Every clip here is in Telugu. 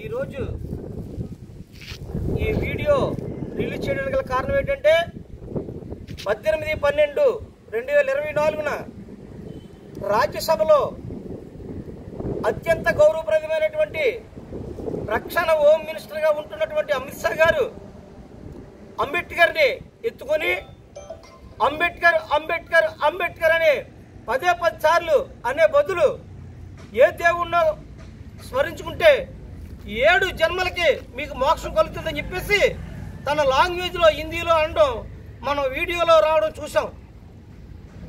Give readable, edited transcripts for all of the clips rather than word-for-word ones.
ఈరోజు ఈ వీడియో రిలీజ్ చేయడానికి గల కారణం ఏంటంటే 18/12/2024న రాజ్యసభలో అత్యంత గౌరవప్రదమైనటువంటి రక్షణ హోమ్ మినిస్టర్గా ఉంటున్నటువంటి అమిత్ షా గారు అంబేద్కర్ని ఎత్తుకొని అంబేద్కర్ అంబేద్కర్ అంబేద్కర్ అని 10 సార్లు అనే బదులు ఏ దేవుణ్ణో స్మరించుకుంటే 7 జన్మలకి మీకు మోక్షం కలుగుతుందని చెప్పేసి తన లాంగ్వేజ్లో హిందీలో అనడం మనం వీడియోలో రావడం చూసాం.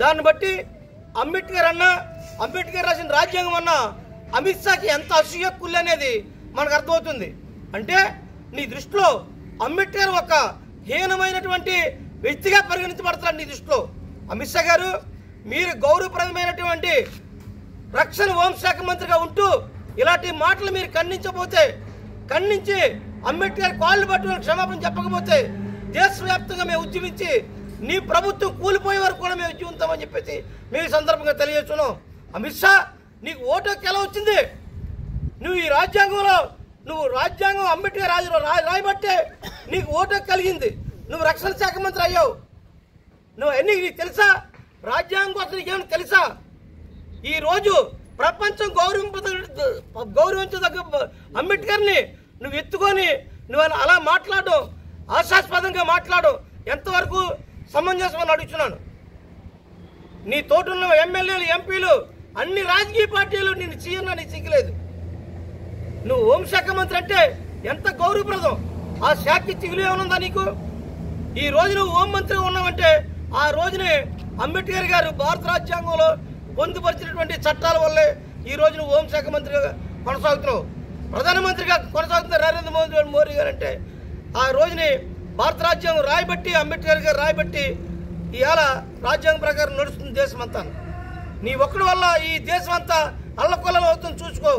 దాన్ని బట్టి అంబేద్కర్ రాసిన రాజ్యాంగం అన్న అమిత్ షాకి ఎంత అసూయ కుళ్ళు అనేది మనకు అర్థమవుతుంది. అంటే నీ దృష్టిలో అంబేద్కర్ ఒక హీనమైనటువంటి వ్యక్తిగా పరిగణించబడతాడు. నీ దృష్టిలో అమిత్ షా గారు మీరు గౌరవప్రదమైనటువంటి రక్షణ హోంశాఖ మంత్రిగా ఉంటూ ఇలాంటి మాటలు మీరు ఖండించి అంబేద్కర్ కాళ్ళు పట్టుకుని క్షమాపణ చెప్పకపోతే దేశవ్యాప్తంగా మేము ఉద్యమించి నీ ప్రభుత్వం కూలిపోయే వరకు కూడా మేము ఉద్యమిస్తామని చెప్పేసి మేము సందర్భంగా తెలియజేస్తున్నాం. అమిత్ షా నీకు ఓటు హక్కు ఎలా వచ్చింది? నువ్వు ఈ రాజ్యాంగం అంబేద్కర్ రాయబట్టే నీకు ఓటు హక్కు కలిగింది. నువ్వు రక్షణ శాఖ మంత్రి అయ్యావు. నువ్వు నీకు తెలుసా? రాజ్యాంగం కోసం నీకేమైనా తెలుసా? ఈరోజు ప్రపంచం గౌరవించదగ్గ అంబేద్కర్ని నువ్వు ఎత్తుకొని నువ్వు అలా మాట్లాడడం, ఆశాస్పదంగా మాట్లాడడం ఎంతవరకు సమంజసమని అడుగుతున్నాను. నీ తోటున్న ఎమ్మెల్యేలు, ఎంపీలు, అన్ని రాజకీయ పార్టీలు నిన్ను చీయన్నా నీ సిగ్గులేదు. నువ్వు హోంశాఖ మంత్రి అంటే ఎంత గౌరవప్రదం. ఆ శాఖకి చిగులు ఏమనుందా నీకు? ఈ రోజు నువ్వు హోంమంత్రిగా ఉన్నావంటే ఆ రోజునే అంబేద్కర్ గారు భారత రాజ్యాంగంలో పొందుపరిచినటువంటి చట్టాల వల్లే ఈ రోజు నువ్వు హోంశాఖ మంత్రిగా కొనసాగుతున్నావు. ప్రధానమంత్రిగా కొనసాగుతున్న నరేంద్ర మోదీ గారు అంటే ఆ రోజుని భారత రాజ్యాంగం రాయబట్టి, అంబేద్కర్ గారు రాయబట్టి ఇవాళ రాజ్యాంగం ప్రకారం నడుస్తుంది దేశం అంతా. నీ ఒక్కడి వల్ల ఈ దేశం అంతా అల్లకొల్లం అవుతుంది. చూసుకో.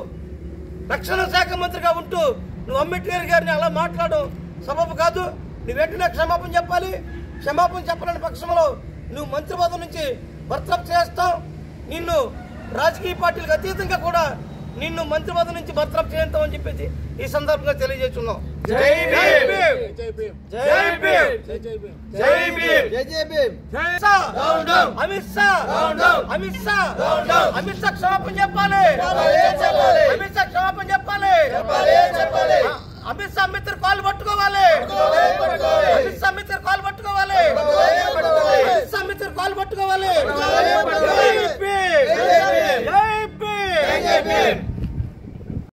రక్షణ శాఖ మంత్రిగా ఉంటూ నువ్వు అంబేద్కర్ గారిని అలా మాట్లాడడం సబబు కాదు. నువ్వు వెంటనే క్షమాపణ చెప్పాలి. క్షమాపణ చెప్పలేని పక్షంలో నువ్వు మంత్రి పదవి నుంచి బర్తరఫ్ చేస్తావు. నిన్ను రాజకీయ పార్టీలకు అతీతంగా కూడా నిన్ను మంత్రి పదవి నుంచి బర్తరఫ్ చేస్తామని చెప్పేసి ఈ సందర్భంగా తెలియజేస్తున్నాం. జై భీమ్, జై భీమ్, జై భీమ్, జై భీమ్, జై భీమ్. అమిత్ షా క్షమాపణ చెప్పాలి. అమిత్ షా